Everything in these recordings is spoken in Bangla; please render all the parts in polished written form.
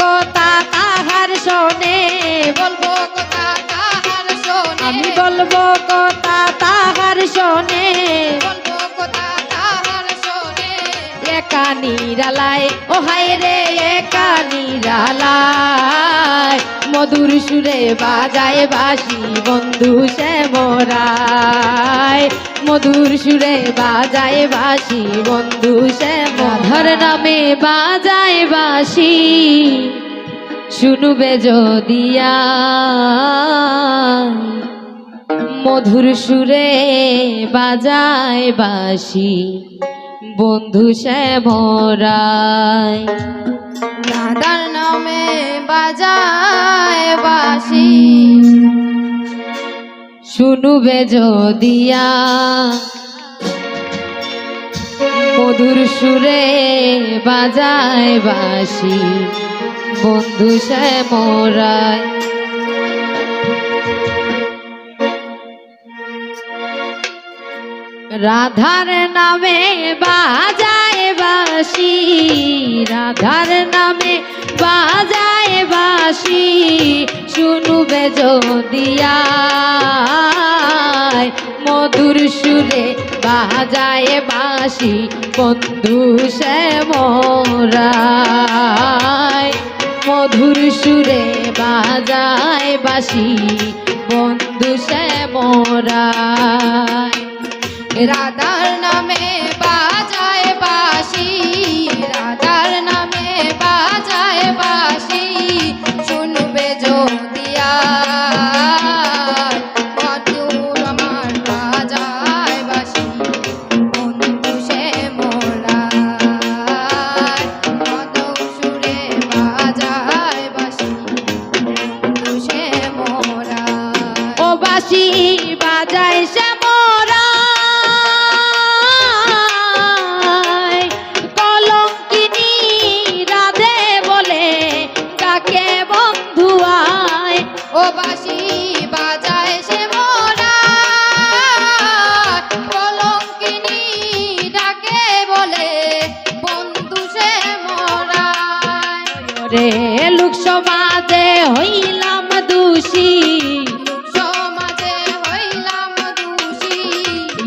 কথা তাহার শোনে, বলবো কথা তাহার শোনে, আমি বলবো কথা তাহার শোনে, বলবো কথা তাহার শোনে। একা নিরালায় ও হায় রে একা নিরালায়, মধুর সুরে বাজায় বাঁশি বন্ধু সে মোরায়, মধুর সুরে বাজায় বাঁশি বন্ধু সে রাধার নামে বাজায় বাঁশি, শুনবে যদিয়া মধুর সুরে বাজায় বাঁশি বন্ধু সে মোরায়। রাধার নামে বাজায় বাঁশি, শুনবে যদিয়া মধুর সুরে বাজায় বাঁশি বন্ধু সে মোরায়। রাধার নামে বাজায় বাঁশি, রাধার নামে বাজায় বাঁশি, শুনবে যদিয়া মধুর সুরে বাজায় বাঁশি বন্ধু সে মোরায়, মধুর সুরে বাজায় বাঁশি বন্ধু সে মোরায়। রাধার নামে বাজায় বাঁশি, রাধার নামে বাজায় বাঁশি, শুনবে যদিয়া মধুর আমার বাজায় বাঁশি বন্ধু সে মোরায়, মধুর সুরে বাজায় বাঁশি বন্ধু সে মোরায়। ও বাঁশি বাজায় সে ও বাঁশি বাজায় সে মোরায়, কলঙ্কিনী ডাকে বলে বন্ধু সে মোরায়। রে লোক সমাজে হইলাম দোষী, লোক সমাজে হইলাম দোষী,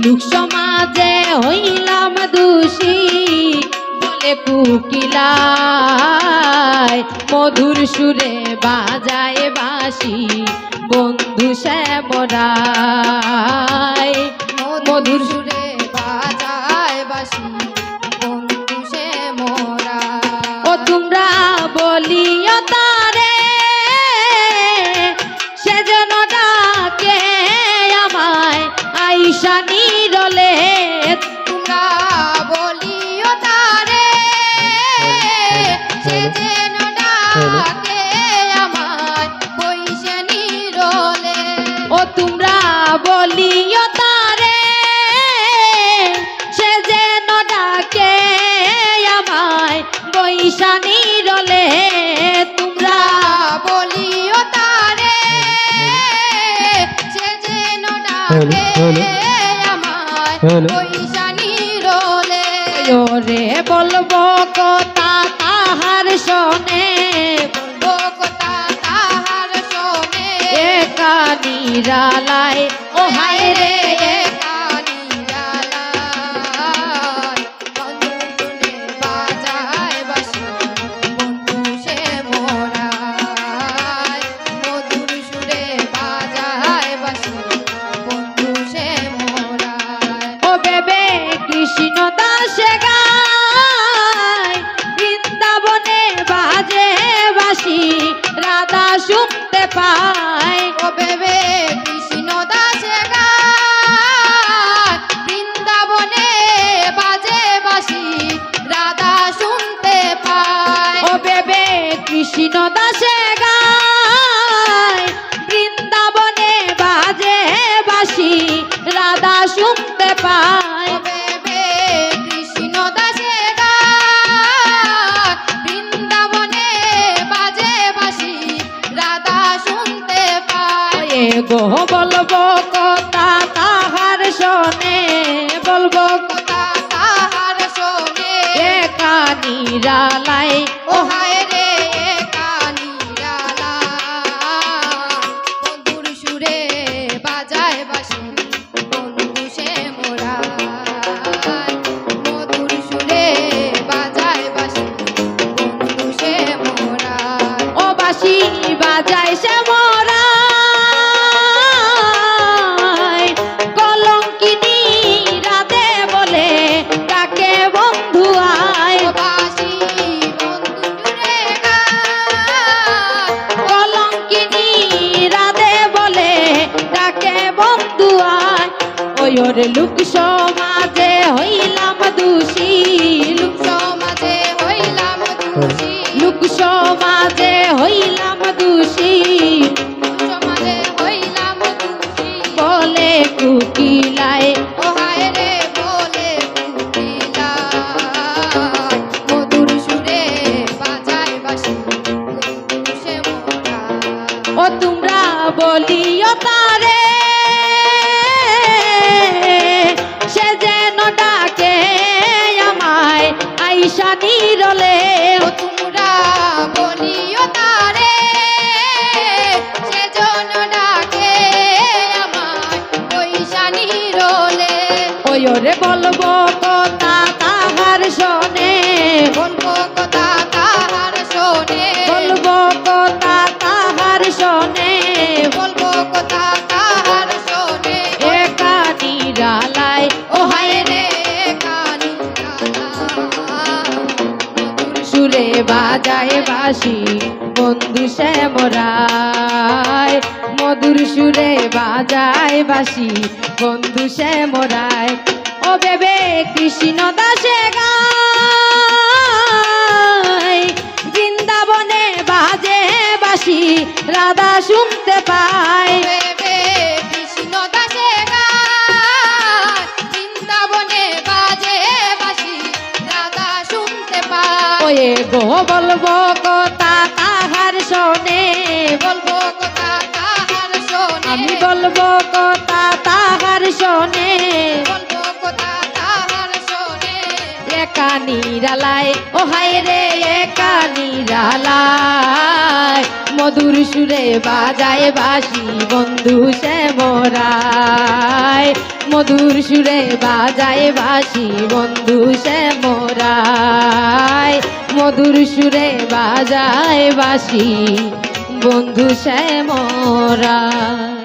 লোক সমাজে হইলাম দোষী, বলে কুকিলায় মধুর সুরে বাজায় বাঁশি বন্ধু সে মোরায়, মধুর সুরে বাজায় বাঁশি বন্ধু সে মোরায়। ও তোমরা বলিও তারে সে যেন ডাকে আমায় আইসা নিরলে, তোমরা বলিও তারে সে যেন ডাকে আমায় বইসে নিরলে। ও তোমরা বলিও তারে সে যেন ডাকে আমায় বৈশা নিরলে, তোমরা বলিও তারে সে যেন ডাকে আমায় বইসা নিরলে। রে বলবো কথা তাহার শোনে, বলবো কথা তাহার শোনে, একা নিরালায় ও হায় রে একা নিরালায়, মধুর সুরে বাজায় বাঁশি বন্ধু সে মোরায়, মধুর সুরে বাজায় বাঁশি বন্ধু সে মোরায়। ও বেবে কৃষ্ণ দাসে গায় বৃন্দাবনে বাজে বাঁশি রাধা শুনতে পায়, ও বেবে কৃষ্ণ দাসে গায় বৃন্দাবনে বাজে বাঁশি রাধা শুনতে পায়। ও বেবে কৃষ্ণ দাসে গায় বৃন্দাবনে বাজে বাঁশি রাধা শুনতে পায়, ও বেবে কৃষ্ণ দাসে গায় বৃন্দাবনে বাজে বাঁশি রাধা শুনতে পায়। গো বলবো কথা তাহার শোনে, বলবো কথা তাহার শোনে, একা নিরালায় ও হায় রে একা বাজায় সে মরায় কলঙ্কিনী রাধে বলে ডাকে বন্ধু আয় বাসি বন্ধু রে গায় কলঙ্কিনী রাধে বলে ডাকে বন্ধু আয় ওই ওর লোক সমাজে হইলাম দোষী লোক সমাজে হইলাম দোষী লোক সমাজে হইলাম দোষী সমাজে হইলাম দোষী বলে কুকিলায় ও হায় রে বলে কুকিলা মধুর সুরে বাজায় বাঁশি সে মোরা ও তোমরা বলিও তারে সে যেন ডাকে আমায় আইসা নিরলে ও তোমরা বলিও তারে সেজন ডাকে আমায় পয়সানি রোলে ওই ওরে বলবো কথা তাহার শোনে বলবো কথা তাহার শোনে বলবো কথা তাহার শোনে বলবো কথা তাহার শোনে একা নিরালায় ও হায় রে কানি মধুর সুরে বাজায় বাঁশি বন্ধু সে মোরায় মধুর সুরে বাজায় বাঁশি বন্ধু সে মোরায় ও বেবে কৃষ্ণ দাসে গায় বৃন্দাবনে বাজে বাঁশি রাধা শুনতে পায় বেবে কৃষ্ণ দাসে গায় বৃন্দাবনে বাজে বাঁশি রাধা শুনতে পায় ওয়ে গো বলবো কথা তাহার শোনে বলবো কথা তাহার শোনে আমি বলবো কথা তাহার শোনে বলবো কথা তাহার শোনে একা নিরালায় ও হায় রে একা নিরালায় মধুর সুরে বাজায় বাঁশি বন্ধু সে মোরায় মধুর সুরে বাজায় বাঁশি বন্ধু সে মোরায় মধুর সুরে বাজায় বাঁশি বন্ধু সে মোরায়